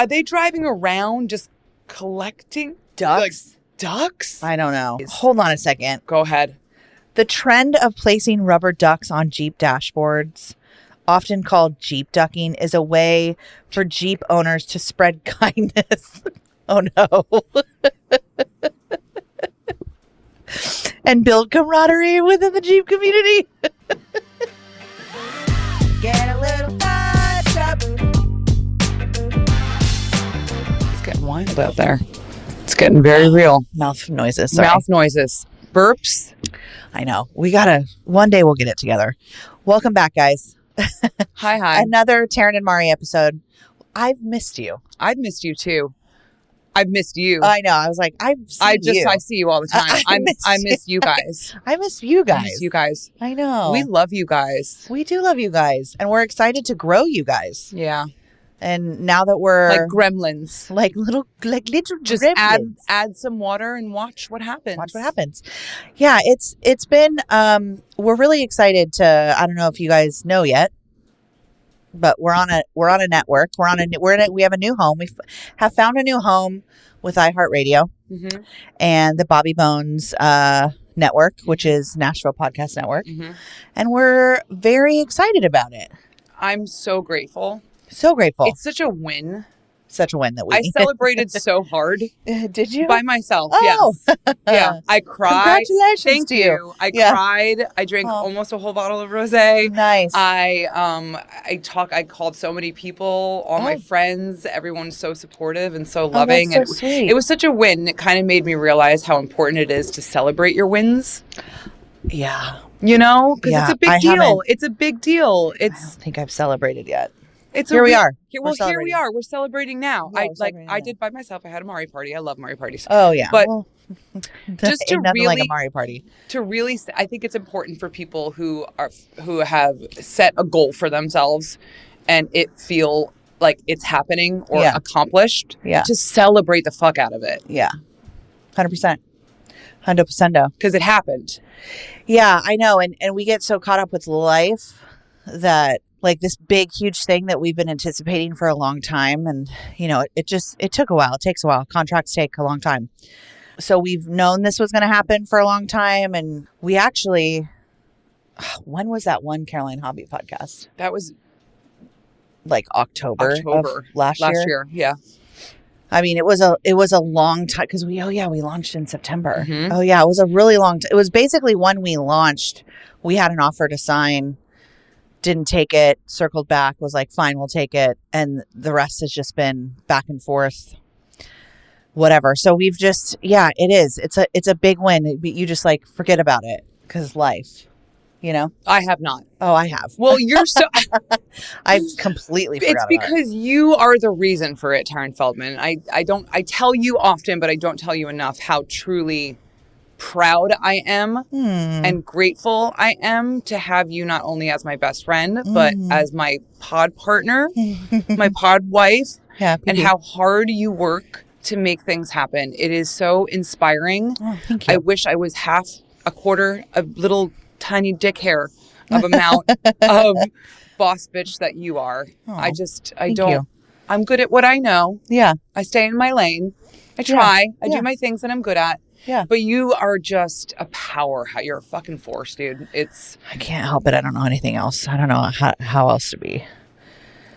Are they driving around just collecting ducks? Like, ducks? I don't know. Hold on a second. Go ahead. The trend of placing rubber ducks on Jeep dashboards, often called Jeep ducking, is a way for Jeep owners to spread kindness. Oh no. And build camaraderie within the Jeep community. Get a little touch-up. It's getting wild out there. It's getting very real. Mouth noises. Sorry. Mouth noises. Burps. I know. One day we'll get it together. Welcome back, guys. Hi. Another Tarryn and Mari episode. I've missed you. I've missed you too. I've missed you. I know. I was like, I see you all the time. I miss you guys. I miss you guys. I miss you guys. I know. We love you guys. We do love you guys. And we're excited to grow you guys. Yeah. And now that we're like gremlins. Like little just gremlins. add some water and watch what happens. Yeah, it's been we're really excited to, I don't know if you guys know yet, but we're on a network. We have a new home. We have found a new home with iHeartRadio and the Bobby Bones network, which is Nashville Podcast Network. And we're very excited about it. I'm so grateful. So grateful. It's such a win. Such a win that I celebrated so hard. Did you? By myself. Oh. Yes. Yeah. I cried. Congratulations. Thank you. I cried. I drank almost a whole bottle of rosé. Nice. I called so many people, all my friends, everyone's so supportive and so loving. That's so sweet. It was such a win. It kind of made me realize how important it is to celebrate your wins. Yeah. You know, because it's a big deal. It's a big deal. I don't think I've celebrated yet. Here we are. Well, here we are. We're celebrating now. Yeah, I did by myself. I had a Mari party. I love Mari parties. Oh yeah. But just to really like a Mari party. To really, I think it's important for people who have set a goal for themselves, and it feel like it's happening or accomplished. Yeah. To celebrate the fuck out of it. Yeah. 100%. 100%. Because it happened. Yeah, I know. And we get so caught up with life that, like, this big, huge thing that we've been anticipating for a long time. And, you know, it took a while. It takes a while. Contracts take a long time. So we've known this was going to happen for a long time. And we actually, when was that one Caroline Hobby podcast? That was like October of last year. Yeah. I mean, it was a long time because we launched in September. Mm-hmm. Oh yeah. It was a really long time. It was basically when we launched, we had an offer to sign. Didn't take it, circled back, was like, fine, we'll take it. And the rest has just been back and forth, whatever. So we've just, it is. It's a big win. You just like forget about it because life, you know? I have not. Oh, I have. Well, you're so... I've completely forgot about it. It's because you are the reason for it, Tarryn Feldman. I tell you often, but I don't tell you enough how truly proud I am and grateful I am to have you not only as my best friend, but as my pod partner, my pod wife, and how hard you work to make things happen. It is so inspiring. Oh, thank you. I wish I was half a quarter, a little tiny dick hair of amount of boss bitch that you are. Oh, I'm good at what I know. Yeah. I stay in my lane. I try. I do my things that I'm good at. Yeah. But you are just a power. You're a fucking force, dude. I can't help it. I don't know anything else. I don't know how else to be.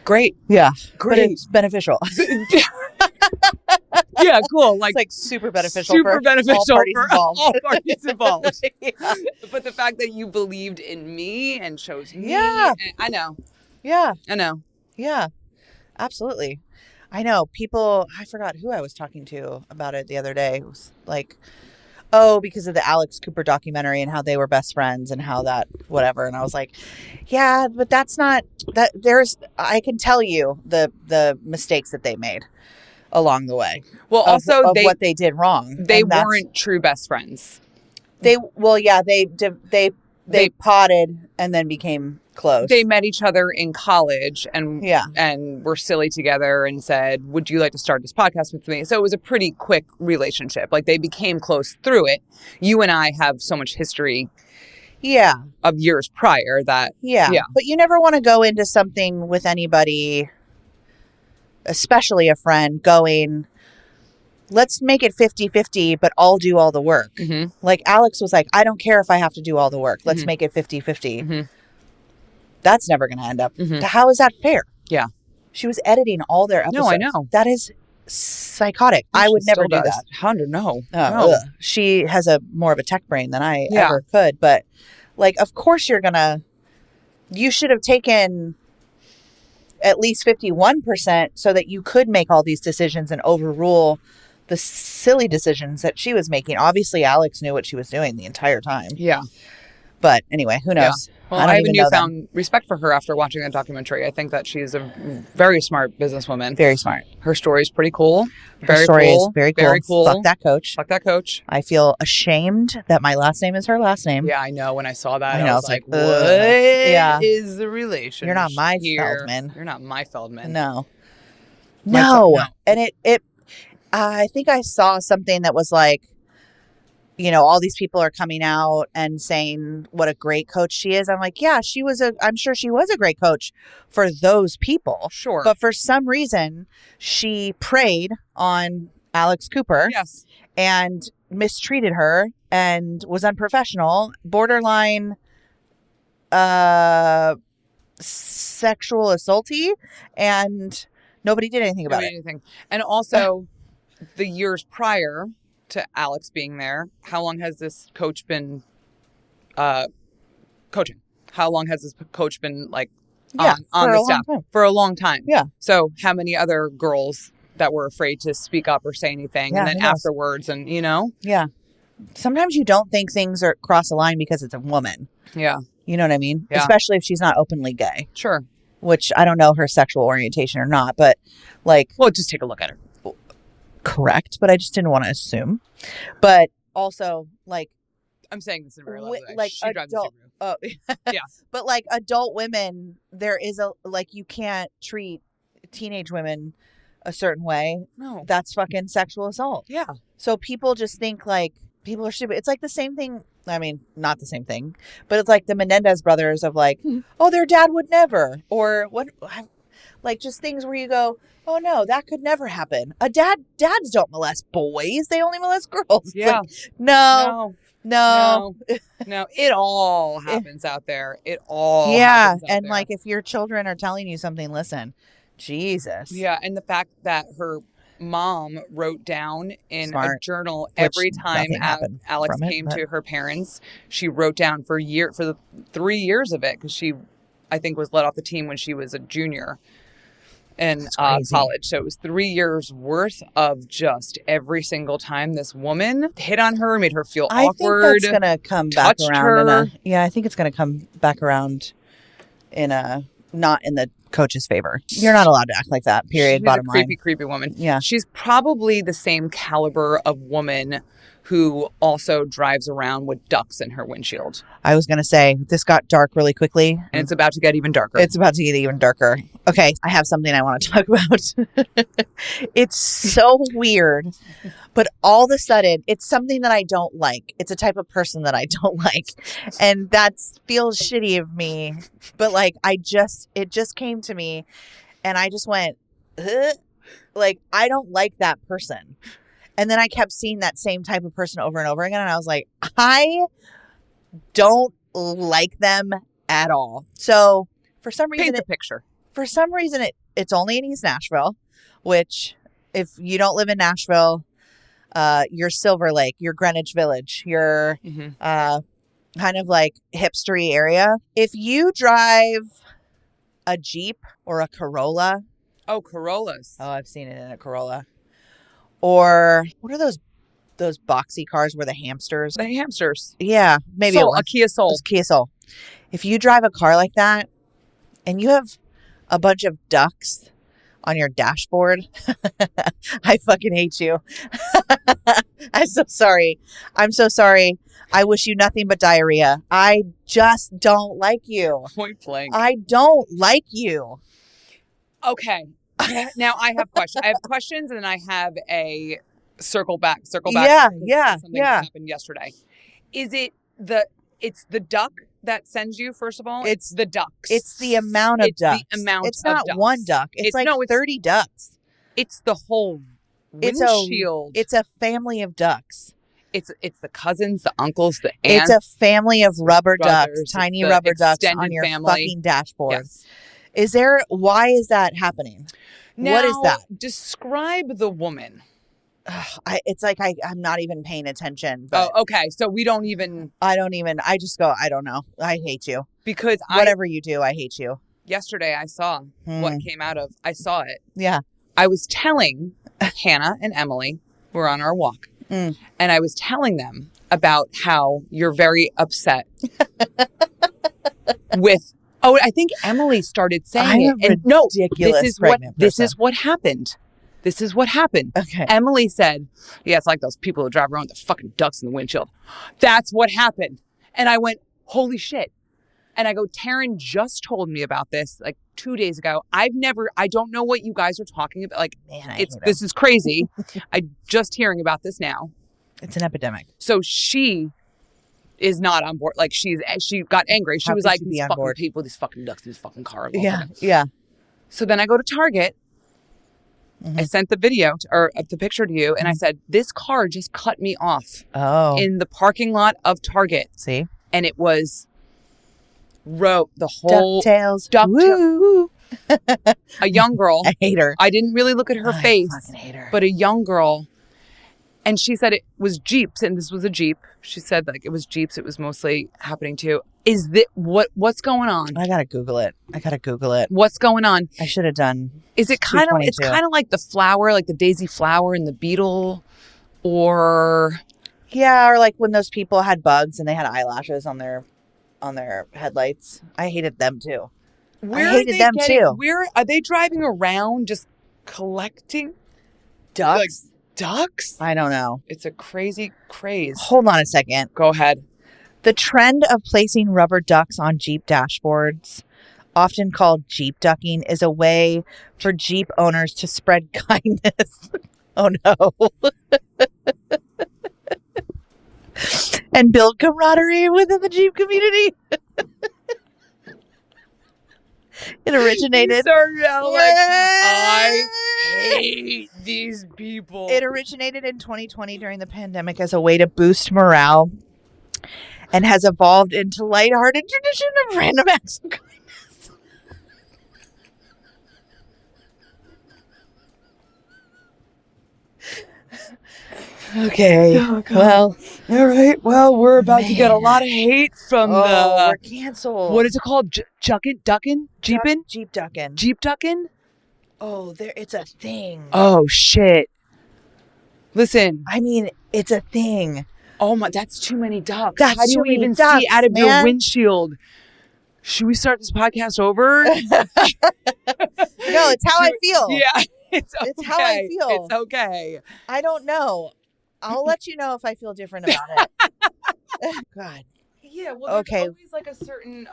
Great. Yeah. Great. But it's beneficial. Yeah, cool. Like, it's like super beneficial for all parties involved. All parties involved. Yeah. But the fact that you believed in me and chose me. Yeah. I know. Yeah. I know. Yeah. Absolutely. I know people, I forgot who I was talking to about it the other day. It was like, because of the Alex Cooper documentary and how they were best friends and how that, whatever. And I was like, yeah, but that's not, I can tell you the mistakes that they made along the way. Well, also of what they did wrong. They weren't true best friends. They potted and then became close. They met each other in college and were silly together and said, would you like to start this podcast with me? So it was a pretty quick relationship. Like, they became close through it. You and I have so much history of years prior that. Yeah. But you never want to go into something with anybody especially a friend, going, let's make it 50-50, but I'll do all the work. Mm-hmm. Like Alex was like, I don't care if I have to do all the work. Let's make it 50-50. Mm-hmm. That's never going to end up. Mm-hmm. How is that fair? Yeah. She was editing all their episodes. No, I know. That is psychotic. I would never do that. 100, no. No. She has more of a tech brain than I Yeah. ever could. But like, of course you should have taken at least 51% so that you could make all these decisions and overrule the silly decisions that she was making. Obviously, Alex knew what she was doing the entire time. Yeah. But anyway, who knows? Well, I have a newfound respect for her after watching that documentary. I think that she is a very smart businesswoman. Very smart. Her story is pretty cool. Her story is very cool. Very cool. Fuck that coach. Fuck that coach. I feel ashamed that my last name is her last name. Yeah, I know. When I saw that, I know, I was like, what is the relation? You're not my here? Feldman. You're not my Feldman. No. No. No. And I think I saw something that was like, you know, all these people are coming out and saying what a great coach she is. I'm like, yeah, I'm sure she was a great coach for those people. Sure. But for some reason, she preyed on Alex Cooper. Yes. And mistreated her and was unprofessional, borderline sexual assaulty, and nobody did anything about it. And also, the years prior to Alex being there, how long has this coach been coaching? How long has this coach been on the staff? For a long time. Yeah. So how many other girls that were afraid to speak up or say anything, and then afterwards, and Yeah. Sometimes you don't think things are cross a line because it's a woman. Yeah. You know what I mean? Yeah. Especially if she's not openly gay. Sure. Which I don't know her sexual orientation or not, but well, just take a look at her. Correct, but I just didn't want to assume. But also, I'm saying this in a very lovely way. Like she drives a Subaru. Oh, yeah. But adult women, there is you can't treat teenage women a certain way. No. That's fucking sexual assault. Yeah. So people just think people are stupid. It's like the same thing. I mean, not the same thing, but it's like the Menendez brothers of oh, their dad would never, or what, just things where you go, oh no, that could never happen. Dads don't molest boys. They only molest girls. Yeah. No. No, it all happens out there. It all happens out and there. If your children are telling you something, listen. Jesus. Yeah, and the fact that her mom wrote down in a journal Which every time Alex came to her parents, she wrote down for the 3 years of it, because she, I think, was let off the team when she was a junior in college. So it was 3 years worth of just every single time this woman hit on her, made her feel awkward. I think that's going to come back around. I think it's going to come back around not in the coach's favor. You're not allowed to act like that, period. She's bottom line. Creepy woman. Yeah. She's probably the same caliber of woman who also drives around with ducks in her windshield. I was going to say, this got dark really quickly. And it's about to get even darker. It's about to get even darker. Okay, I have something I want to talk about. It's so weird, but all of a sudden, it's something that I don't like. It's a type of person that I don't like. And that feels shitty of me. But it just came to me and I just went, ugh. I don't like that person. And then I kept seeing that same type of person over and over again. And I was like, I don't like them at all. So for some reason, paint the picture. For some reason, it's only in East Nashville, which if you don't live in Nashville, you're Silver Lake, you're Greenwich Village, you're kind of hipstery area. If you drive a Jeep or a Corolla. Oh, Corollas. Oh, I've seen it in a Corolla. Or what are those boxy cars where the hamsters? The hamsters. Yeah, maybe a Kia Soul. Kia Soul. If you drive a car like that and you have a bunch of ducks on your dashboard, I fucking hate you. I'm so sorry. I wish you nothing but diarrhea. I just don't like you. Point blank. I don't like you. Okay. Now I have questions. I have questions, and then I have a circle back. Yeah. Something that happened yesterday. Is it it's the duck that sends you, first of all, It's the ducks. It's the amount of ducks. The amount it's of not ducks. one duck. It's like 30 ducks. It's the whole windshield. It's a family of ducks. It's the cousins, the uncles, the aunts. It's a family of rubber brothers, ducks, tiny rubber ducks on your family. fucking dashboard. Yes. Why is that happening? Now, what is that? Describe the woman. It's like I'm not even paying attention. But okay. So we don't even. I just go, I don't know. I hate you. Because whatever you do, I hate you. Yesterday I saw what came out of. I saw it. Yeah. I was telling Hannah and Emily, we're on our walk. And I was telling them about how you're very upset with. Oh, I think Emily started saying it. And no, this is what happened. This is what happened. Okay. Emily said, "Yeah, it's like those people who drive around with the fucking ducks in the windshield." That's what happened. And I went, "Holy shit!" And I go, "Tarryn just told me about this like 2 days ago. I don't know what you guys are talking about. Like, man, this is crazy. I'm just hearing about this now. It's an epidemic." So she is not on board. Like she got angry. She was like, "These fucking people, these fucking ducks, these fucking cars." Yeah. So then I go to Target. I sent the video or the picture to you, and I said, "This car just cut me off in the parking lot of Target." See, and it was the whole DuckTales. Woo. A young girl. I hate her. I didn't really look at her face, I fucking hate her. But a young girl. And she said it was Jeeps, and this was a Jeep. She said like it was Jeeps. It was mostly happening to. Is that what's going on? I gotta Google it. What's going on? I should have done. Is it kind of? It's kind of like the flower, like the daisy flower and the beetle, or or like when those people had bugs and they had eyelashes on their headlights. I hated them too. Where are they driving around just collecting ducks? Like, ducks? I don't know. It's a crazy craze. Hold on a second. Go ahead. The trend of placing rubber ducks on Jeep dashboards, often called Jeep ducking, is a way for Jeep owners to spread kindness. Oh no. And build camaraderie within the Jeep community. It originated. I hate these people. It originated in 2020 during the pandemic as a way to boost morale and has evolved into lighthearted tradition of random acts of kindness. Okay. Oh, well, all right. Well, we're about to get a lot of hate from we're canceled. What is it called? Ducking? Jeeping? Jeep ducking. Jeep ducking? Oh, it's a thing. Oh, shit. Listen. I mean, it's a thing. Oh, my. That's too many ducks. How do you even see out of your windshield? Should we start this podcast over? No, it's how I feel. Yeah. It's how I feel. It's okay. I don't know. I'll let you know if I feel different about it. God. Yeah. Well, there's always like a certain,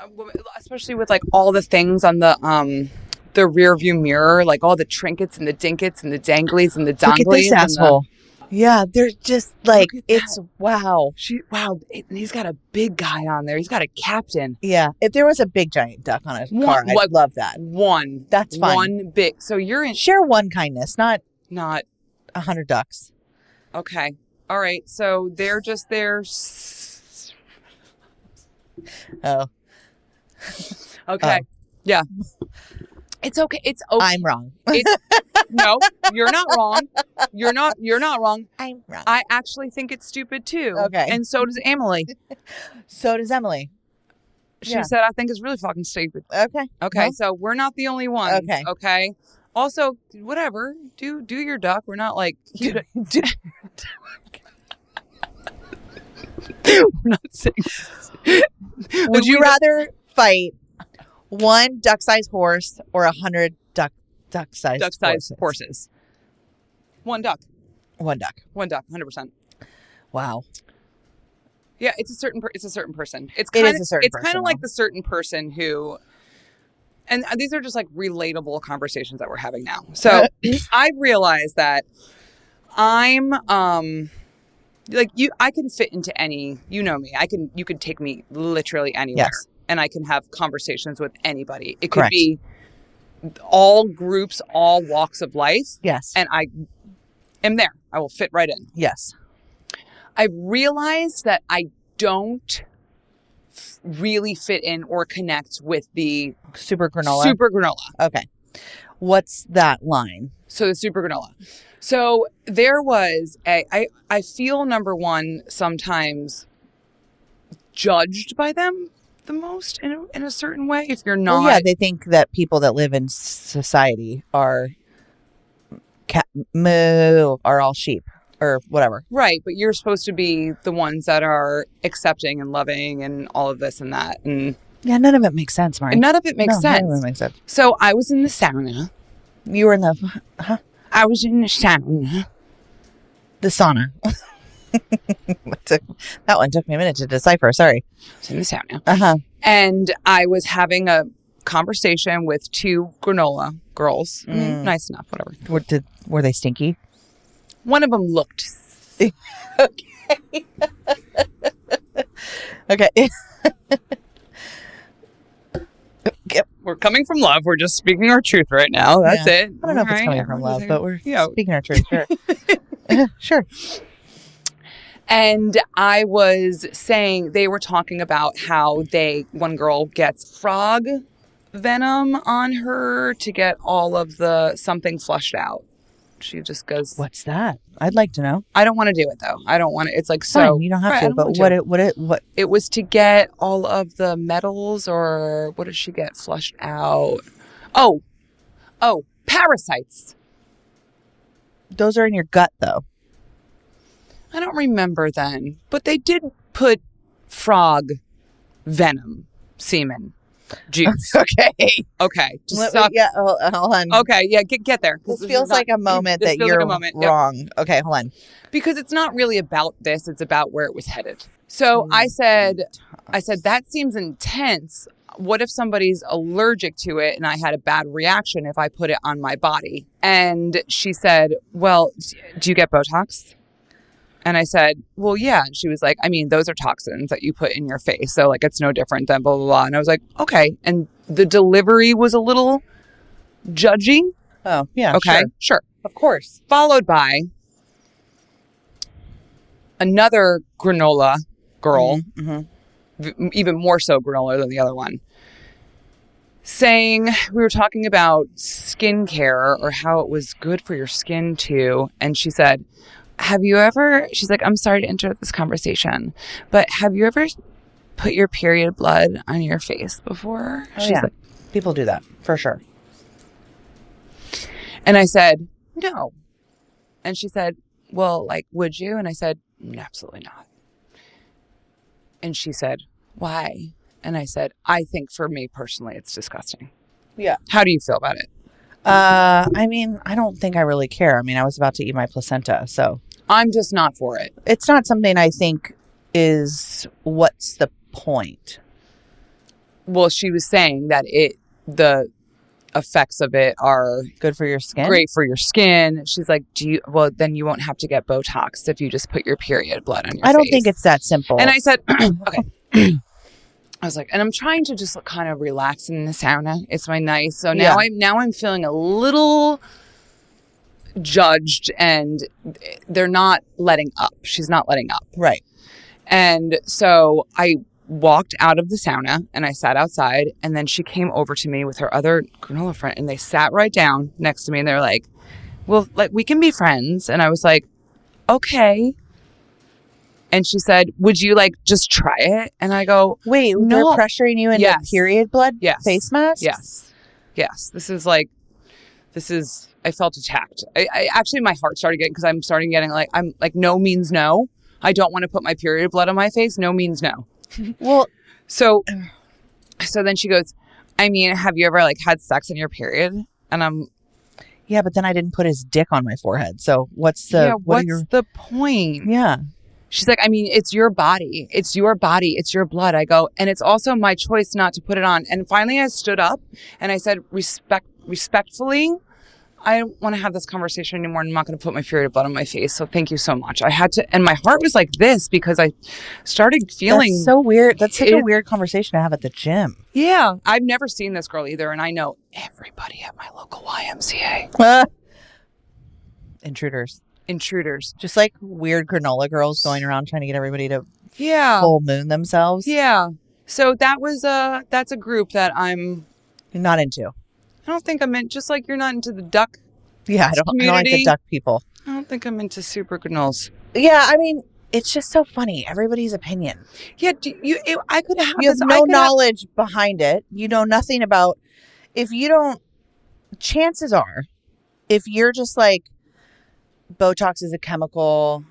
especially with like all the things on the rear view mirror, like all the trinkets and the dinkets and the danglies and the donglies. Look at this asshole. Yeah, they're just like, it's wow. And he's got a big guy on there. He's got a captain. Yeah. If there was a big giant duck on a car, I'd love that. One. That's fine. One big. So you're in. Share one kindness, not 100 ducks. Okay. All right. So they're just there. Oh. Okay. Yeah. It's okay. It's okay. I'm wrong. No, you're not wrong. You're not wrong. I'm wrong. I actually think it's stupid too. Okay. And so does Emily. So does Emily. She said, I think it's really fucking stupid. Okay. Okay. Well, so we're not the only ones. Okay. Okay. Also, whatever. Do your duck. We're not like. We're not saying. Would you rather fight one duck-sized horse or 100 duck-sized horses? One duck. One duck. 100%. Wow. Yeah, it's a certain person. It's kind of like the certain person who, and these are just like relatable conversations that we're having now. So I've realized that I'm like I can fit into any, you know me. You could take me literally anywhere, Yes. and I can have conversations with anybody. It could Correct. be all groups, all walks of life. Yes. And I am there. I will fit right in. Yes. I've realized that I don't really fit in or connect with the Super granola. super granola. Okay. What's that line? So the super granola. So there was I feel, number one, sometimes judged by them the most in a certain way. If you're not, Well, yeah, they think that people that live in society are are all sheep or whatever. right, but you're supposed to be the ones that are accepting and loving and all of this and that, and Yeah, none of it makes sense, Mari. none of it makes sense. None of it makes sense. So I was in the sauna. You were in the I was in the sauna. the sauna. That one took me a minute to decipher. Sorry. I was in the sauna. Uh-huh. And I was having a conversation with two granola girls. I mean, nice enough, whatever. Were they stinky? One of them looked. Okay. Okay. Yep. We're coming from love. We're just speaking our truth right now. That's Yeah. it. I don't know if it's All coming right, from everyone's love, but we're yeah. speaking our truth. Sure. Sure. And I was saying, they were talking about how one girl gets frog venom on her to get all of the something flushed out. She just goes, What's that? I'd like to know. I don't want to do it though. I don't want to. It's like, so Fine, you don't have right, I to. don't But want to. what? It was to get all of the metals, or what does she get flushed out? Oh, parasites. Those are in your gut, though. I don't remember then, but they did put frog venom semen juice. Okay. Just stop. Yeah, hold on. Okay, yeah, get there. This feels like a moment that you're wrong. Okay, hold on. Because it's not really about this, it's about where it was headed. So I said that seems intense. What if somebody's allergic to it and I had a bad reaction if I put it on my body? And she said, well, do you get Botox? And I said, well, yeah. And she was like, I mean, those are toxins that you put in your face. So like, it's no different than blah, blah, blah. And I was like, okay. And the delivery was a little judgy. Oh, yeah. Okay. Sure. Of course. Followed by another granola girl, even more so granola than the other one, saying, we were talking about skincare or how it was good for your skin too. And she said, she's like, I'm sorry to interrupt this conversation, but have you ever put your period blood on your face before? Oh, she's like, people do that for sure. And I said, no. And she said, well, like, would you? And I said, absolutely not. And she said, why? And I said, I think for me personally, it's disgusting. Yeah. How do you feel about it? I mean, I don't think I really care. I mean, I was about to eat my placenta, so. I'm just not for it. It's not something I think is, what's the point? Well, she was saying that the effects of it are good for your skin. Great for your skin. She's like, then you won't have to get Botox if you just put your period blood on your face. I don't think it's that simple. And I said, okay. I was like, and I'm trying to just kind of relax in the sauna. It's my nice. So now I'm feeling a little judged, and they're not letting up. She's not letting up. Right. And so I walked out of the sauna and I sat outside, and then she came over to me with her other granola friend, and they sat right down next to me, and they're like, well, like, we can be friends. And I was like, okay. And she said, would you like just try it? And I go, wait, no. They're pressuring you into period blood face masks? Yes. I felt attacked. I actually, my heart started getting, because I'm starting getting like, I'm like, no means no. I don't want to put my period blood on my face. No means no. Well, so then she goes, I mean, have you ever like had sex on your period? And I'm, yeah, but then I didn't put his dick on my forehead. So what's the point? Yeah. She's like, I mean, it's your body. It's your body. It's your blood. I go, and it's also my choice not to put it on. And finally I stood up and I said, respectfully, I don't want to have this conversation anymore. I'm not going to put my period blood on my face. So thank you so much. I had to, and my heart was like this because I started feeling That's so weird. That's such a weird conversation to have at the gym. Yeah. I've never seen this girl either. And I know everybody at my local YMCA. Intruders. Just like weird granola girls going around trying to get everybody to full moon themselves. Yeah. So that's a group that I'm not into. I don't think I'm in, just like you're not into the duck. Yeah, I don't like the duck people. I don't think I'm into super granolas. Yeah, I mean, it's just so funny. Everybody's opinion. Yeah, I could have. You have no knowledge behind it. You know nothing about. If you don't, chances are, if you're just like, Botox is a chemical,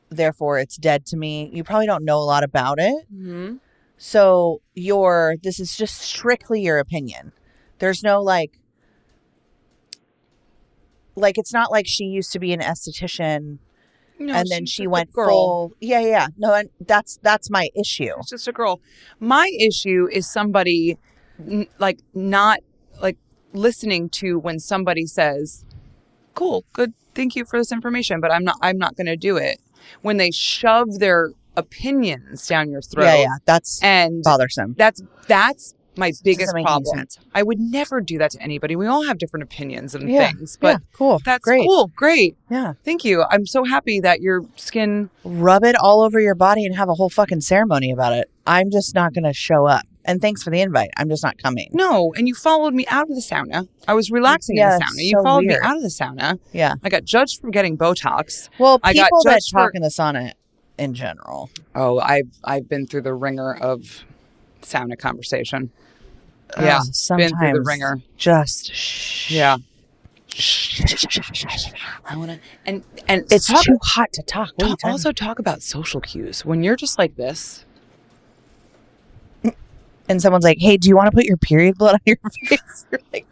therefore it's dead to me. You probably don't know a lot about it. Mm-hmm. So this is just strictly your opinion. There's no like it's not like she used to be an esthetician and then she went full. Yeah. No, and that's my issue. It's just a girl. My issue is somebody like not like listening to when somebody says, cool, good, thank you for this information, but I'm not going to do it. When they shove their opinions down your throat. Yeah, that's bothersome. That's my biggest problem. I would never do that to anybody. We all have different opinions and things, but cool. That's great. Cool. Great. Yeah. Thank you. I'm so happy that your skin. Rub it all over your body and have a whole fucking ceremony about it. I'm just not going to show up. And thanks for the invite. I'm just not coming. No. And you followed me out of the sauna. I was relaxing in the sauna. You followed me out of the sauna. Yeah. I got judged for getting Botox. Well, people that talk in the sauna in general. Oh, I've been through the ringer of sauna conversation. Yeah, sometimes been through the ringer. Just shh. Yeah. I want to, and it's too hot to talk. Also talk about social cues when you're just like this, and someone's like, "Hey, do you want to put your period blood on your face?" You're like,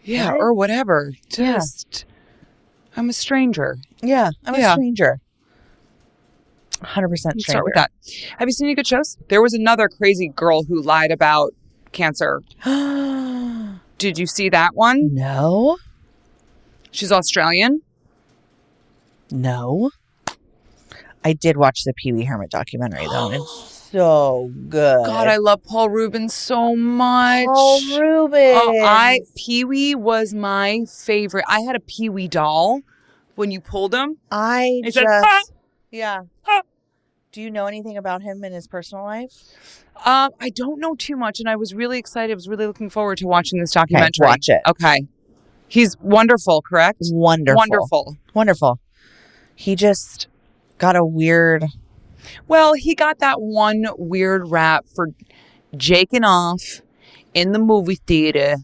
"Yeah," or whatever. Just, I'm a stranger. Yeah, I'm a stranger. 100% stranger. Start with that. Have you seen any good shows? There was another crazy girl who lied about cancer. Did you see that one? No. She's Australian? No. I did watch the Pee-wee Herman documentary though. It's so good. God, I love Paul Rubin so much. Paul Rubin. Oh, Pee-wee was my favorite. I had a Pee-wee doll when you pulled him. Yeah. Do you know anything about him in his personal life? I don't know too much, and I was really excited. I was really looking forward to watching this documentary. Okay, watch it. Okay. He's wonderful, correct? Wonderful. He just got a weird... Well, he got that one weird rap for jaking off in the movie theater.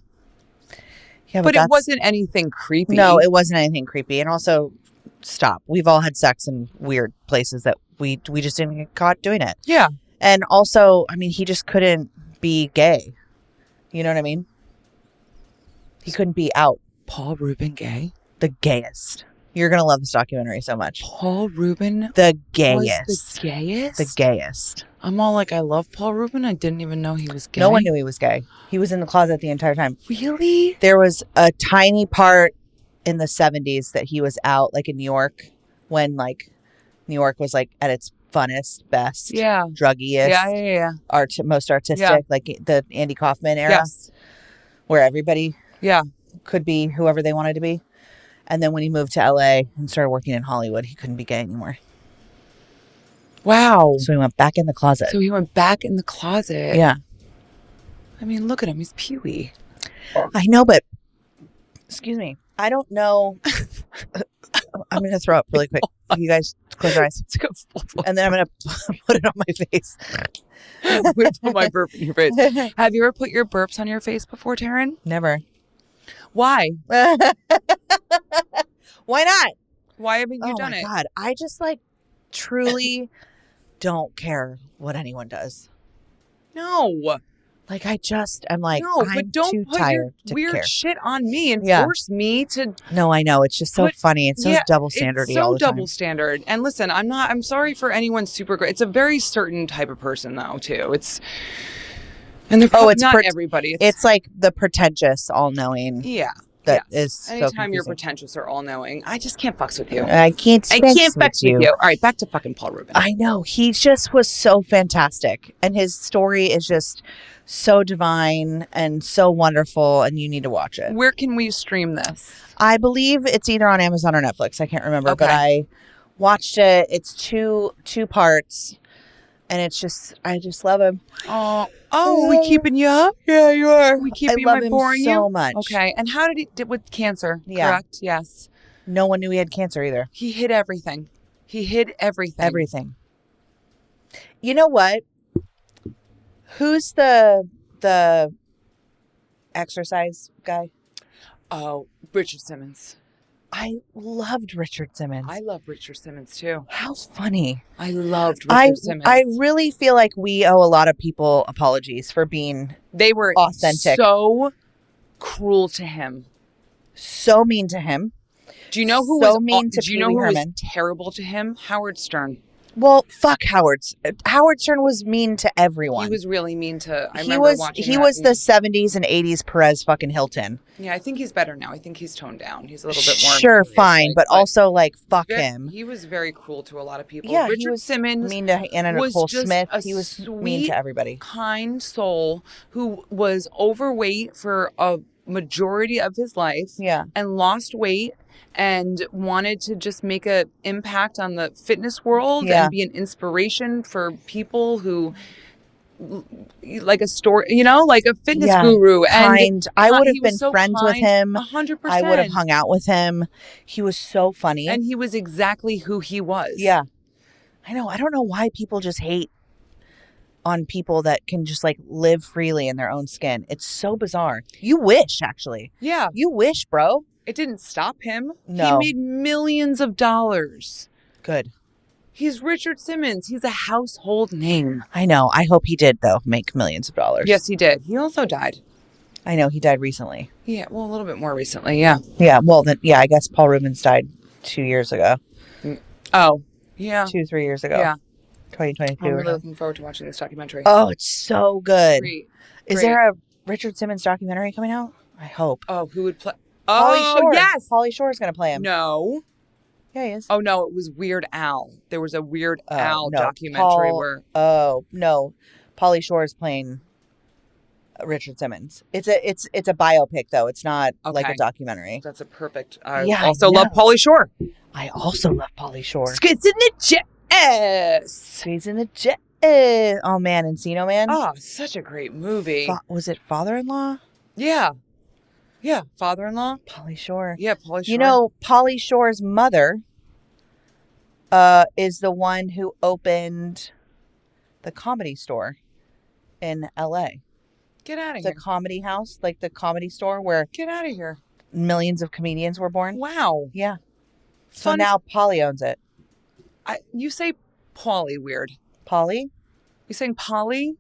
Yeah, but it wasn't anything creepy. No, it wasn't anything creepy. And also... Stop. We've all had sex in weird places that we just didn't get caught doing it. Yeah. And also, I mean, he just couldn't be gay. You know what I mean? He couldn't be out. Paul Rubin gay? The gayest. You're going to love this documentary so much. Paul Rubin? The gayest. Was the gayest? The gayest. I'm all like, I love Paul Rubin. I didn't even know he was gay. No one knew he was gay. He was in the closet the entire time. Really? There was a tiny part in the 70s that he was out, like in New York, when like New York was like at its funnest, best, druggiest, most artistic, like the Andy Kaufman era, where everybody could be whoever they wanted to be. And then when he moved to LA and started working in Hollywood, he couldn't be gay anymore. Wow. So he went back in the closet. Yeah. I mean, look at him. He's Pee-wee. I know, but excuse me. I don't know. I'm going to throw up really quick. You guys close your eyes. And then I'm going to put it on my face. I'm going to put my burp in your face. Have you ever put your burps on your face before, Tarryn? Never. Why? Why not? Why haven't you done it? Oh, my God. I just like truly don't care what anyone does. No. Like, I'm like, no, but don't put your weird shit on me and force me to. No, I know. It's just so funny. It's so double standard. It's so double standard. And listen, I'm sorry for anyone super great. It's a very certain type of person, though, too. And they're not everybody. It's like the pretentious, all knowing. Yeah. that is so Anytime you're confusing. pretentious or all-knowing, I just can't fucks with you. I can't fucks with you. All right, back to fucking Paul Rubin. I know. He just was so fantastic. And his story is just so divine and so wonderful. And you need to watch it. Where can we stream this? I believe it's either on Amazon or Netflix. I can't remember. Okay. But I watched it. It's two parts. And it's just, I just love him. Oh, we keeping you up? Yeah, you are. We keeping you I love up, him boring so you? much. Okay, and how did he did with cancer? Yeah. Correct. Yes. No one knew he had cancer either. He hid everything. Everything. You know what? Who's the exercise guy? Oh, Richard Simmons. I loved Richard Simmons. I love Richard Simmons too. How funny. I loved Richard Simmons. I really feel like we owe a lot of people apologies for being They were authentic. so cruel to him. So mean to him. Do you know who So was mean to Do you know who Pee-wee was Herman. terrible to him? Howard Stern. Well, fuck Howard. Howard Stern was mean to everyone. He was really mean to. I he remember was watching. he that was and- the 70s and 80s Perez fucking Hilton. Yeah, I think he's better now. I think he's toned down. He's a little bit more. Sure, fine, like, but also like fuck very- him. He was very cruel to a lot of people. Yeah, he Richard was Simmons, mean to Anna was Nicole just Smith. a He was sweet, mean to everybody. kind soul who was overweight for a majority of his life. Yeah. And lost weight and wanted to just make an impact on the fitness world Yeah. and be an inspiration for people who like a story, like a fitness Yeah. guru. And Kind. I would have he was been so friends with kind, him. 100%. I would have hung out with him. He was so funny. And he was exactly who he was. Yeah. I know. I don't know why people just hate on people that can just like live freely in their own skin. It's so bizarre. You wish, actually. Yeah. You wish, bro. It didn't stop him. No. He made millions of dollars. Good. He's Richard Simmons. He's a household name. I know. I hope he did, though, make millions of dollars. Yes, he did. He also died. I know. He died recently. Yeah, well, a little bit more recently, yeah. Yeah. Well, then, yeah, I guess Paul Rubens died 2 years ago. Oh, yeah. 2-3 years ago. Yeah. 2022. I'm really looking forward to watching this documentary. Oh, it's so good. Great. Is there a Richard Simmons documentary coming out? I hope. Oh, who would play? Pauly Oh, Shore. yes. Pauly Shore is going to play him. No. Yeah, he is. Oh, no, it was Weird Al. There was a Weird Al no. documentary where... Oh, no. Pauly Shore is playing Richard Simmons. It's a biopic, though. It's not like a Okay. documentary. That's a perfect... I Yeah, I also love know. Pauly Shore. I also love Pauly Shore. Skits in the Jazz. He's in the jet. Oh, man. Encino Man. Oh, such a great movie. Was it Father-in-Law? Yeah. Yeah, father-in-law. Pauly Shore. Yeah, Pauly Shore. You know, Pauly Shore's mother is the one who opened the Comedy Store in L.A. Get out of The here. Comedy House, like the Comedy Store where Get out of here. millions of comedians were born. Wow. Yeah. So Fun. now Pauly owns it. You say Pauly weird. Pauly? You saying Polly?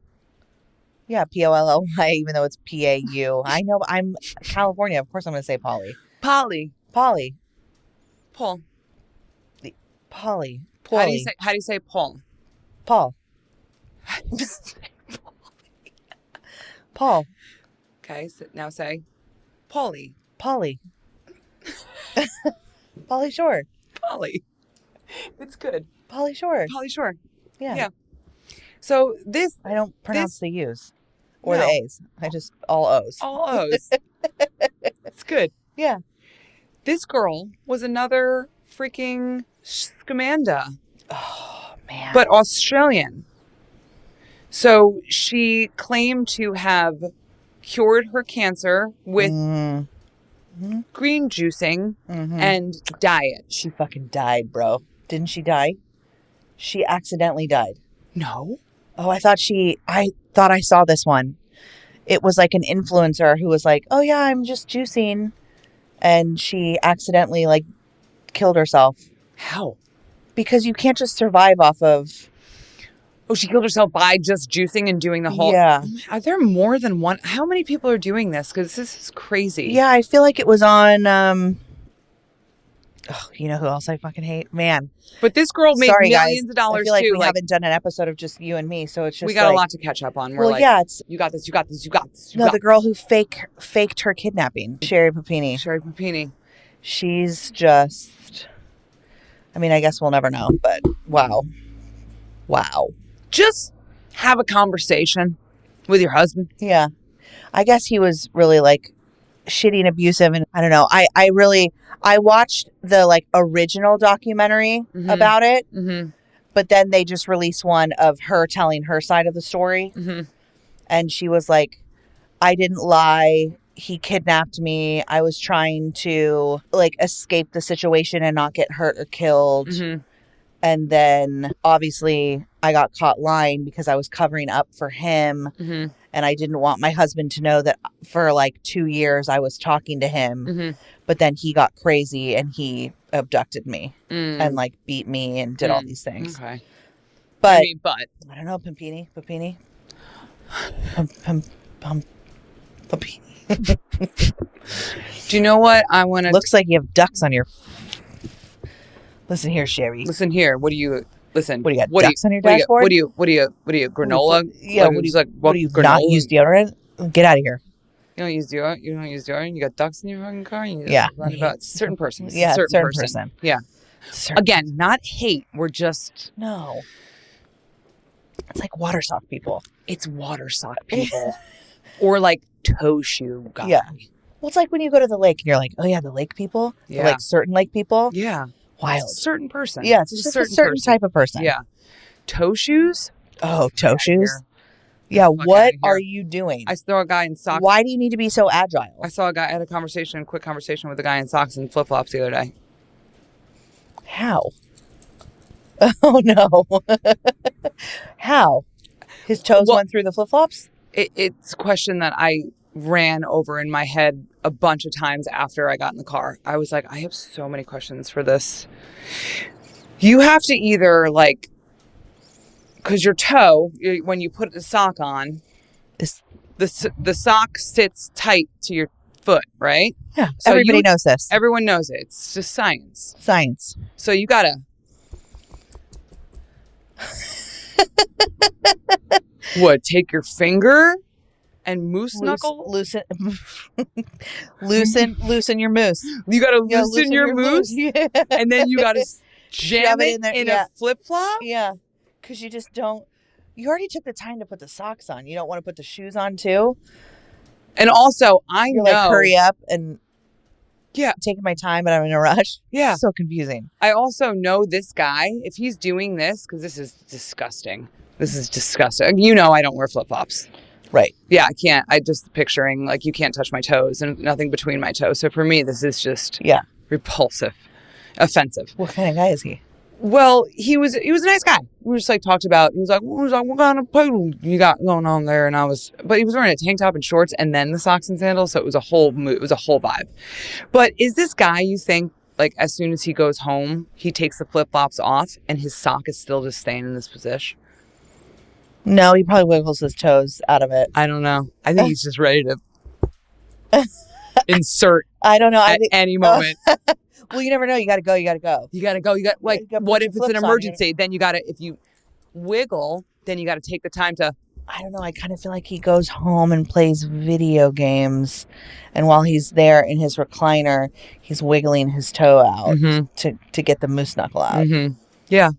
Yeah, P-O-L-L-Y, even though it's P-A-U. I know, I'm California. Of course I'm going to say Pauly. Polly. Pauly. Paul. Pauly. How do you say Paul? Paul. Paul. Okay, so now say Pauly. Pauly. Pauly Shore. Polly. It's good. Pauly Shore. Polly Shore. Yeah. Yeah. So this I don't pronounce the U's or No. the A's. I just all O's. all O's. It's good. Yeah. This girl was another freaking Scamanda, Oh, man. but Australian. So she claimed to have cured her cancer with green juicing and diet. She fucking died, bro. Didn't she die? She accidentally died. No. Oh, I thought I saw this one. It was like an influencer who was like, oh yeah, I'm just juicing. And she accidentally like killed herself. How? Because you can't just survive off of. Oh, she killed herself by just juicing and doing the whole. Yeah. Are there more than one? How many people are doing this? Because this is crazy. Yeah, I feel like it was on Oh, you know who else I fucking hate? Man. But this girl made Sorry, millions guys. of dollars I feel like too. we haven't done an episode of just you and me, so it's just we got a lot to catch up on. We're like, yeah, it's you got this, you got this, you got this. the girl who faked her kidnapping, Sherry Papini. Sherry Papini. She's just. I mean, I guess we'll never know, but wow. Just have a conversation with your husband. Yeah. I guess he was really like shitty and abusive, and I don't know. I watched the like original documentary about it, but then they just released one of her telling her side of the story, and she was like, I didn't lie. He kidnapped me. I was trying to like escape the situation and not get hurt or killed. And then obviously I got caught lying because I was covering up for him. And I didn't want my husband to know that for like 2 years I was talking to him. But then he got crazy and he abducted me and like beat me and did all these things. Okay. But I don't know, Papini. Papini. Do you know what I want to... Looks like you have ducks on your... Listen here, Sherry. Listen here. What do you... Listen. What do you got? Ducks on your dashboard? What do you granola? Yeah. What do you not use deodorant? Get out of here. You don't use deodorant. You don't use deodorant. You got ducks in your fucking car. Yeah. About a certain person. Yeah. Certain person. Yeah. Again, not hate. We're just... No. It's like water sock people. It's water sock people. Or like toe shoe guy. Yeah. Well, it's like when you go to the lake and you're like, oh yeah, the lake people? Yeah. Like certain lake people? Yeah. Wild. It's a certain person. Yeah, it's just a certain type of person. Yeah. Toe shoes? Oh, toe shoes? Yeah, what are you doing? I saw a guy in socks. Why do you need to be so agile? I had a quick conversation with a guy in socks and flip-flops the other day. How? Oh, no. How? His toes went through the flip-flops? It's a question that I ran over in my head a bunch of times after I got in the car. I was like, I have so many questions for this. You have to either like, because your toe, when you put the sock on, the sock sits tight to your foot, right? Yeah, so everybody knows this. Everyone knows it. It's just science. Science. So you gotta... What, take your finger and loosen your moose. You gotta loosen your moose, yeah. And then you gotta jam it in a flip-flop? Yeah, because you just don't... You already took the time to put the socks on. You don't want to put the shoes on, too? And also, You're like, hurry up and... Yeah. Taking my time, but I'm in a rush. Yeah. It's so confusing. I also know this guy, if he's doing this, because this is disgusting. You know I don't wear flip-flops. Right. Yeah, I can't. I just picturing, like, you can't touch my toes and nothing between my toes. So for me, this is just repulsive, offensive. What kind of guy is he? Well, he was a nice guy. We just like talked about, he was like, what kind of poodle you got going on there? And but he was wearing a tank top and shorts and then the socks and sandals. So it was a whole vibe. But is this guy, you think, like, as soon as he goes home, he takes the flip-flops off and his sock is still just staying in this position? No, he probably wiggles his toes out of it. I don't know. I think he's just ready to insert I don't know. at any moment. Well, you never know. You got to go. What if it's an emergency? Then if you wiggle, then you got to take the time to... I don't know. I kind of feel like he goes home and plays video games. And while he's there in his recliner, he's wiggling his toe out to get the moose knuckle out. Mm-hmm. Yeah.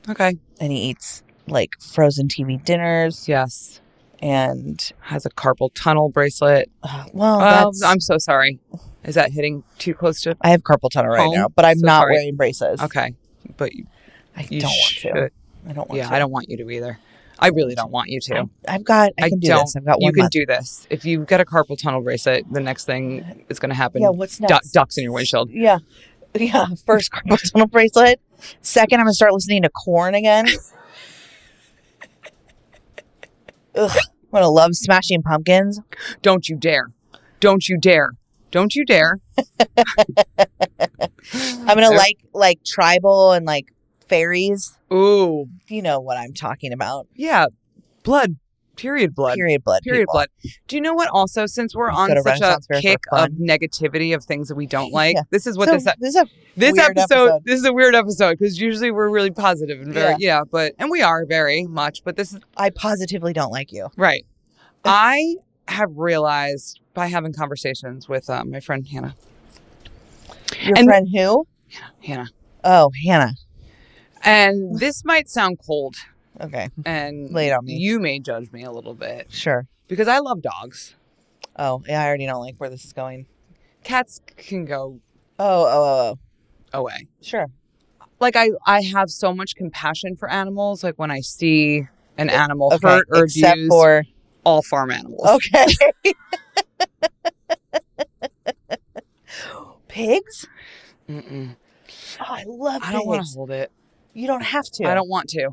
Okay. And he eats like frozen TV dinners. Yes. And has a carpal tunnel bracelet. I'm so sorry. Is that hitting too close to... I have carpal tunnel right now, but I'm not wearing braces. Okay. But I don't want to. I don't want to. Yeah, I don't want you to either. I really don't want you to. I can do this. I've got one. You can do this. If you get a carpal tunnel bracelet, the next thing is going to happen. Yeah, what's next? Ducks in your windshield. Yeah. Yeah, first carpal tunnel bracelet. Second, I'm going to start listening to Korn again. Ugh. I'm going to love Smashing Pumpkins. Don't you dare. Don't you dare. Don't you dare. I'm going to like tribal and like fairies. Ooh. You know what I'm talking about. Yeah. Blood Period blood. Period blood. Period people. blood. Do you know what? Also, since we're on Go to such a Renaissance Fair for kick of fun. negativity of things that we don't like, Yeah. this is what So this is a this weird episode. This is a weird episode because usually we're really positive and very and we are very much, but this is I positively don't like you. right. I have realized by having conversations with my friend Hannah. Your friend who? Hannah. Oh, Hannah. And this might sound cold. Okay. And lay it on me. You may judge me a little bit. Sure. Because I love dogs. Oh, yeah, I already don't like where this is going. Cats can go away. Sure. Like I have so much compassion for animals. Like when I see an animal hurt or except abused, for all farm animals. Okay. Pigs? Mm-mm. Oh, I love pigs. I don't want to hold it. You don't have to. I don't want to.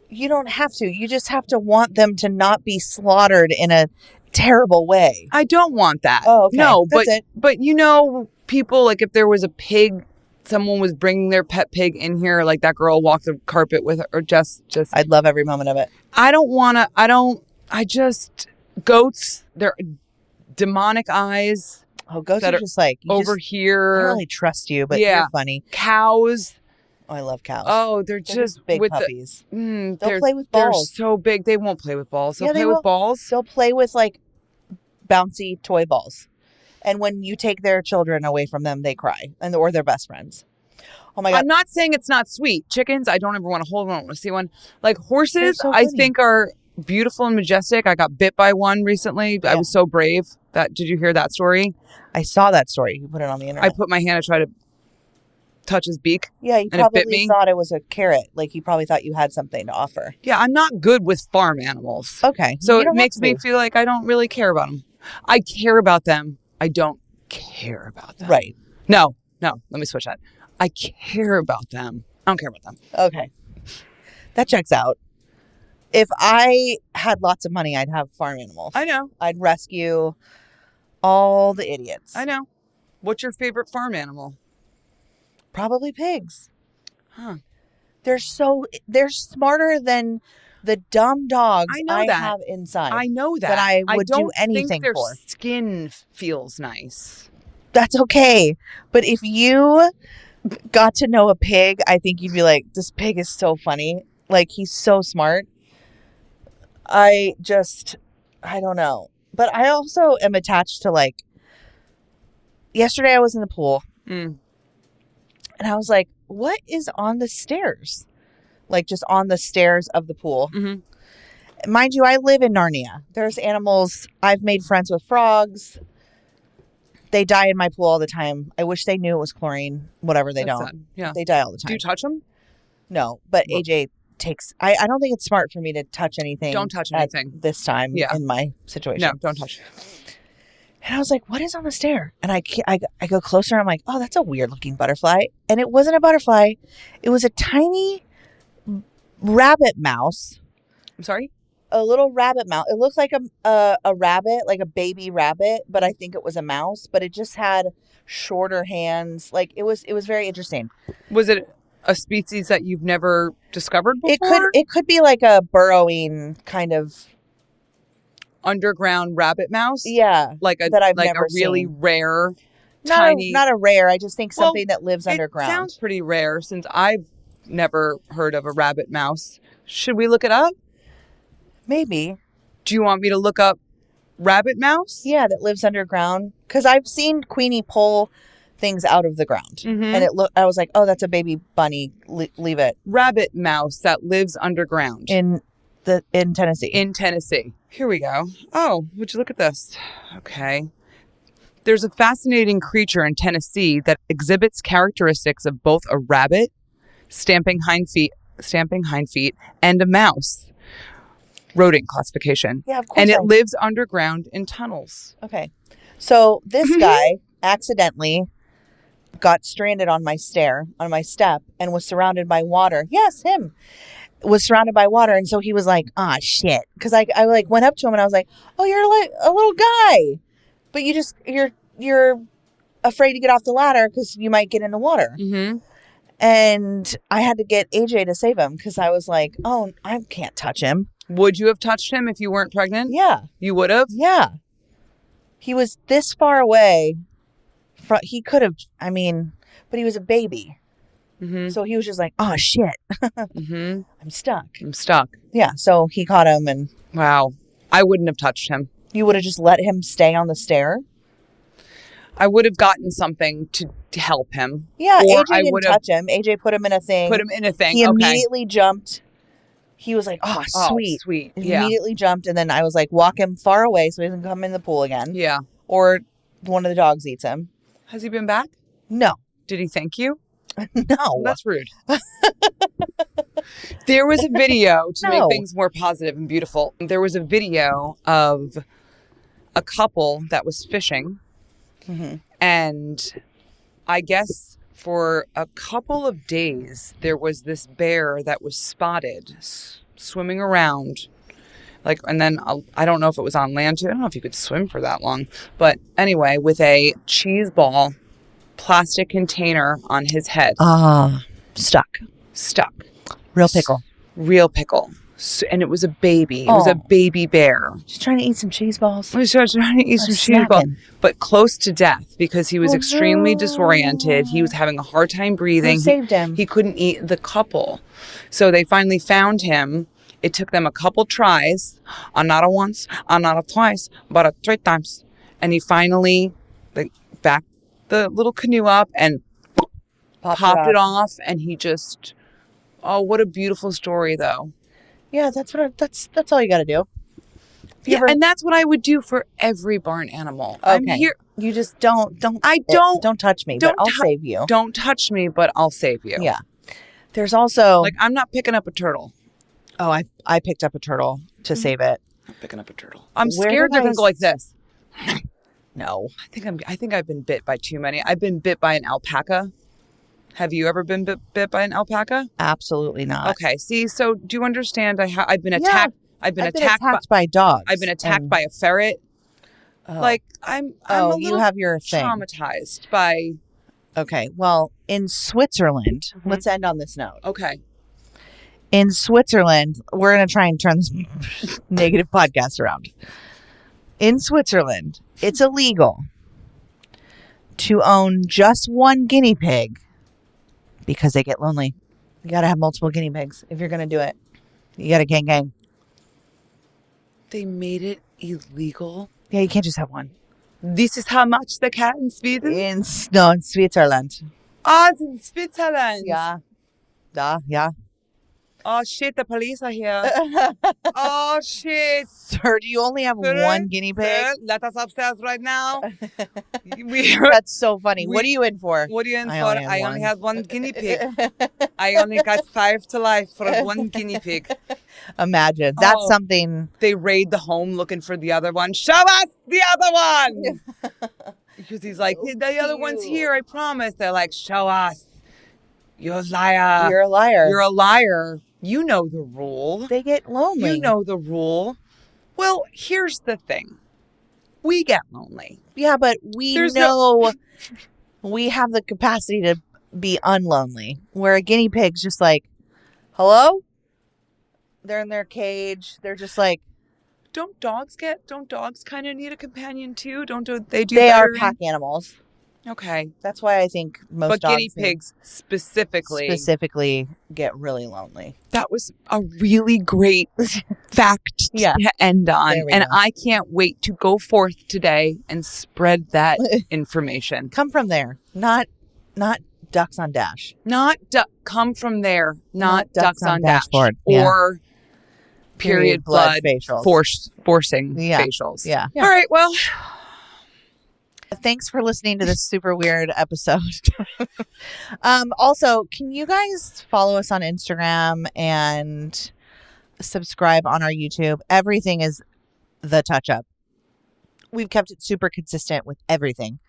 You don't have to. You just have to want them to not be slaughtered in a terrible way. I don't want that. Oh, okay. No, That's it. But you know, people, like if there was a pig, someone was bringing their pet pig in here, like that girl walked the carpet with her, or just. I'd love every moment of it. Goats, they're demonic eyes. Oh, goats are just like over here. I don't really trust you, but you're funny. Cows. Oh, I love cows. Oh, they're just big with puppies. They'll play with balls. They're so big. They won't play with balls. They'll play with balls. They'll play with like bouncy toy balls. And when you take their children away from them, they cry, or their best friends. Oh my God. I'm not saying it's not sweet. Chickens, I don't ever want to hold one. I want to see one. Like horses, So I think are beautiful and majestic. I got bit by one recently. Yeah. I was so brave. Did you hear that story? I saw that story. You put it on the internet. I put my hand to try to touch his beak. Yeah, he probably thought it was a carrot. Like he probably thought you had something to offer. Yeah, I'm not good with farm animals. Okay. So it makes me feel like I don't really care about them. I care about them. I don't care about them. Right. No. Let me switch that. I care about them. I don't care about them. Okay. That checks out. If I had lots of money, I'd have farm animals. I know. I'd rescue all the idiots. I know. What's your favorite farm animal? Probably pigs. Huh. They're smarter than the dumb dogs I have inside. I know that. That I would do anything think their for. Skin feels nice. That's okay. But if you got to know a pig, I think you'd be like, this pig is so funny. Like, he's so smart. I don't know. But I also am attached to, like, yesterday I was in the pool. And I was like, what is on the stairs? Like, just on the stairs of the pool. Mm-hmm. Mind you, I live in Narnia. There's animals. I've made friends with frogs. They die in my pool all the time. I wish they knew it was chlorine. Whatever, they don't. Sad. Yeah. They die all the time. Do you touch them? No, but AJ takes... I don't think it's smart for me to touch anything. Don't touch anything. At this time in my situation. No, don't touch. And I was like, what is on the stair? And I go closer and I'm like, oh, that's a weird looking butterfly. And it wasn't a butterfly. It was a tiny rabbit mouse. I'm sorry? A little rabbit mouse. It looked like a rabbit, like a baby rabbit, but I think it was a mouse. But it just had shorter hands. Like it was very interesting. Was it a species that you've never discovered before? It could be like a burrowing kind of underground rabbit mouse. Yeah, like a really rare, tiny. Not a rare. I just think something that lives underground. It sounds pretty rare since I've never heard of a rabbit mouse. Should we look it up? Maybe. Do you want me to look up rabbit mouse? Yeah, that lives underground. Because I've seen Queenie pull things out of the ground. Mm-hmm. And I was like, oh, that's a baby bunny. Leave it. Rabbit mouse that lives underground. In Tennessee. In Tennessee. Here we go. Oh, would you look at this? Okay. There's a fascinating creature in Tennessee that exhibits characteristics of both a rabbit, stamping hind feet, and a mouse. Rodent classification. Yeah, of course. And it lives underground in tunnels. Okay. So this guy accidentally got stranded on my step, and was surrounded by water. Yes, him. Was surrounded by water. And so he was like, ah, shit. Because I like went up to him and I was like, oh, you're like a little guy. But you're afraid to get off the ladder because you might get in the water. Mm-hmm. And I had to get AJ to save him because I was like, oh, I can't touch him. Would you have touched him if you weren't pregnant? Yeah. You would have? Yeah. He was this far away. He could have, but he was a baby. Mm-hmm. So he was just like, oh, shit. Mm-hmm. I'm stuck. Yeah. So he caught him and. Wow. I wouldn't have touched him. You would have just let him stay on the stair? I would have gotten something to help him. Yeah, or AJ didn't touch him. AJ put him in a thing. He immediately jumped. He was like, oh, sweet. Sweet. He immediately jumped, and then I was like, walk him far away so he doesn't come in the pool again. Yeah. Or one of the dogs eats him. Has he been back? No. Did he thank you? No. That's rude. There was a video to make things more positive and beautiful. There was a video of a couple that was fishing. Mm-hmm. And I guess for a couple of days, there was this bear that was spotted swimming around. And then I don't know if it was on land too. I don't know if you could swim for that long. But anyway, with a cheese ball plastic container on his head. Stuck. Real pickle. So, and it was a baby. It was a baby bear. Just trying to eat some cheese balls. But close to death because he was extremely disoriented. He was having a hard time breathing. Who saved him? He couldn't eat the couple. So they finally found him. It took them a couple tries. Not a once, not a twice, but a 3 times. And he finally backed the little canoe up and popped it off. And he just, what a beautiful story, though. Yeah, that's all you got to do. And that's what I would do for every barn animal. Okay. I'm here. You just don't touch me, but I'll save you. Don't touch me, but I'll save you. Yeah. There's also I'm not picking up a turtle. Oh, I picked up a turtle to save it. I'm picking up a turtle. I'm scared they're gonna go like this. No. I think I've been bit by too many. I've been bit by an alpaca. Have you ever been bit by an alpaca? Absolutely not. Okay. See, so do you understand? I've been attacked. I've been attacked by dogs. I've been attacked by a ferret. I'm a little you have your thing. Traumatized by. Okay. Well, in Switzerland, let's end on this note. Okay. In Switzerland, we're going to try and turn this negative podcast around. In Switzerland, it's illegal to own just one guinea pig because they get lonely. You got to have multiple guinea pigs if you're going to do it. You got to gang. They made it illegal? Yeah, you can't just have one. This is how much they can in Sweden? In Switzerland. It's in Switzerland. Yeah. Yeah. Oh, shit, the police are here. Oh, shit. Sir, do you only have one guinea pig? Sir, let us upstairs right now. That's so funny. What are you in for? What are you in for? I only have one guinea pig. I only got 5 to life for one guinea pig. Imagine. That's something. They raid the home looking for the other one. Show us the other one! Because he's like, the other one's here, I promise. They're like, show us. You're a liar. You're a liar. You're a liar. You know the rule. They get lonely. You know the rule. Well, here's the thing. We get lonely. Yeah, but we we have the capacity to be unlonely. Where a guinea pig's just like, hello? They're in their cage. They're just like. Don't dogs kind of need a companion too? They do? They are pack animals. Okay. That's why I think most dogs. But guinea pigs specifically get really lonely. That was a really great fact to end on. And I can't wait to go forth today and spread that information. Come from there. Not ducks on dash. Come from there. Not ducks on dashboard. Or period blood facials. Forcing facials. Yeah. All right, well. Thanks for listening to this super weird episode. Also, can you guys follow us on Instagram and subscribe on our YouTube? Everything is the touch-up. We've kept it super consistent with everything.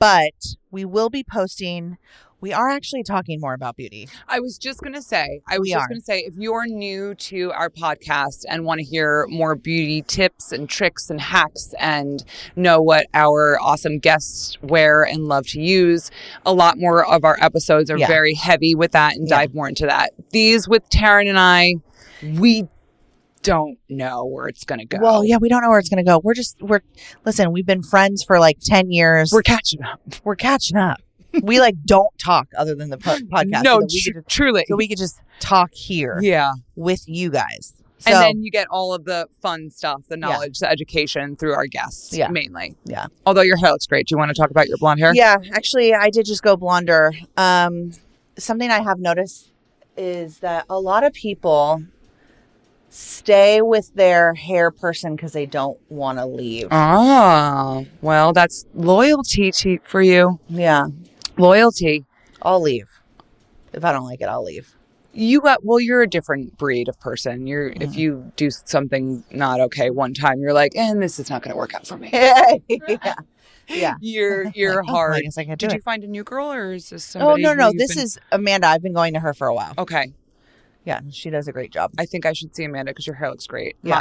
But we will be posting. We are actually talking more about beauty. I was just going to say, if you're new to our podcast and want to hear more beauty tips and tricks and hacks and know what our awesome guests wear and love to use, a lot more of our episodes are very heavy with that and dive more into that. These with Tarryn and I, we don't know where it's going to go. Well, yeah, we don't know where it's going to go. Listen, we've been friends for like 10 years. We're catching up. We like don't talk other than the podcast. No, truly. So we could just talk here with you guys. So, and then you get all of the fun stuff, the knowledge, the education through our guests mainly. Yeah. Although your hair looks great. Do you want to talk about your blonde hair? Yeah, actually, I did just go blonder. Something I have noticed is that a lot of people stay with their hair person because they don't want to leave. Ah, well, that's loyalty for you. Yeah. Loyalty. I'll leave. If I don't like it, I'll leave. You're a different breed of person. If you do something not okay one time, you're like, and this is not going to work out for me. Yeah. You're hard. I guess I can do Did it. you find a new girl, or is this somebody? Oh, no. This is Amanda. I've been going to her for a while. Okay. Yeah, she does a great job. I think I should see Amanda because your hair looks great. Yeah,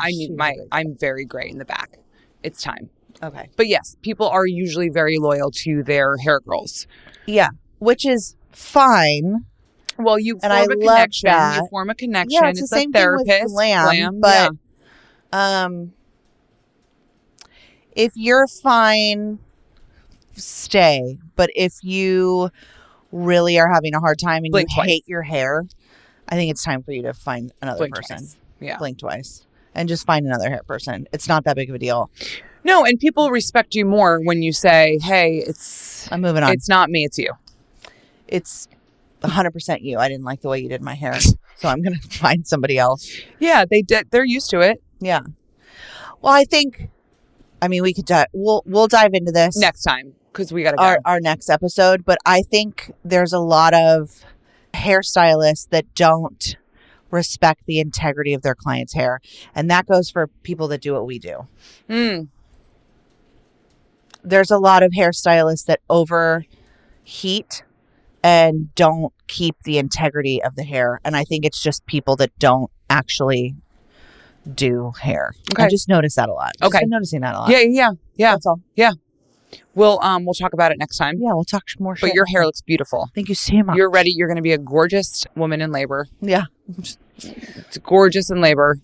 I'm very gray in the back. It's time. Okay. But yes, people are usually very loyal to their hair girls. Yeah, which is fine. Well, you form a connection. You form a connection. Yeah, it's the same therapist. Thing with glam, but if you're fine, stay. But if you really are having a hard time and you hate your hair, I think it's time for you to find another person. Twice. Yeah. Blink twice. And just find another hair person. It's not that big of a deal. No, and people respect you more when you say, hey, I'm moving on. It's not me, it's you. It's 100% you. I didn't like the way you did my hair. So I'm going to find somebody else. Yeah, they're used to it. Yeah. Well, we could we'll dive into this next time because we got to go. Our next episode. But I think there's a lot of hairstylists that don't respect the integrity of their client's hair. And that goes for people that do what we do. There's a lot of hairstylists that overheat and don't keep the integrity of the hair. And I think it's just people that don't actually do hair. Okay. I just noticed that a lot. Okay. I've been noticing that a lot. Yeah. That's all. Yeah. We'll talk about it next time. Yeah, we'll talk more shit. But your hair looks beautiful. Thank you so much. You're ready. You're going to be a gorgeous woman in labor. Yeah. It's gorgeous in labor.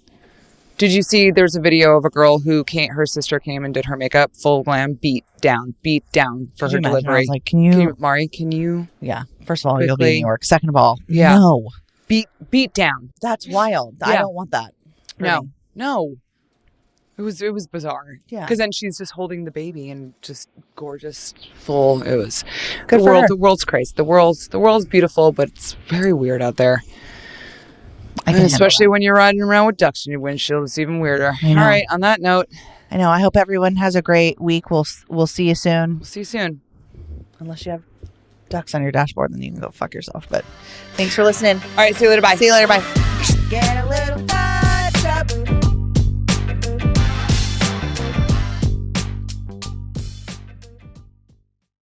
Did you see there's a video of a girl her sister came and did her makeup, full glam, beat down for her delivery. I was like, can you, Mari, can you? Yeah. First of all, you'll be quickly? in New York. Second of all, Yeah. no. Beat down. That's wild. I Yeah. don't want that. No. It was bizarre. Yeah. Because then she's just holding the baby and just gorgeous, full. It was Good for her. The world's crazy. The world's beautiful, but it's very weird out there. I can Especially when you're riding around with ducks in your windshield, it's even weirder. I know. All right. On that note, I know. I hope everyone has a great week. We'll see you soon. we'll see you soon. Unless you have ducks on your dashboard, then you can go fuck yourself. But thanks for listening. All right. See you later. Bye. See you later. Bye. Get a little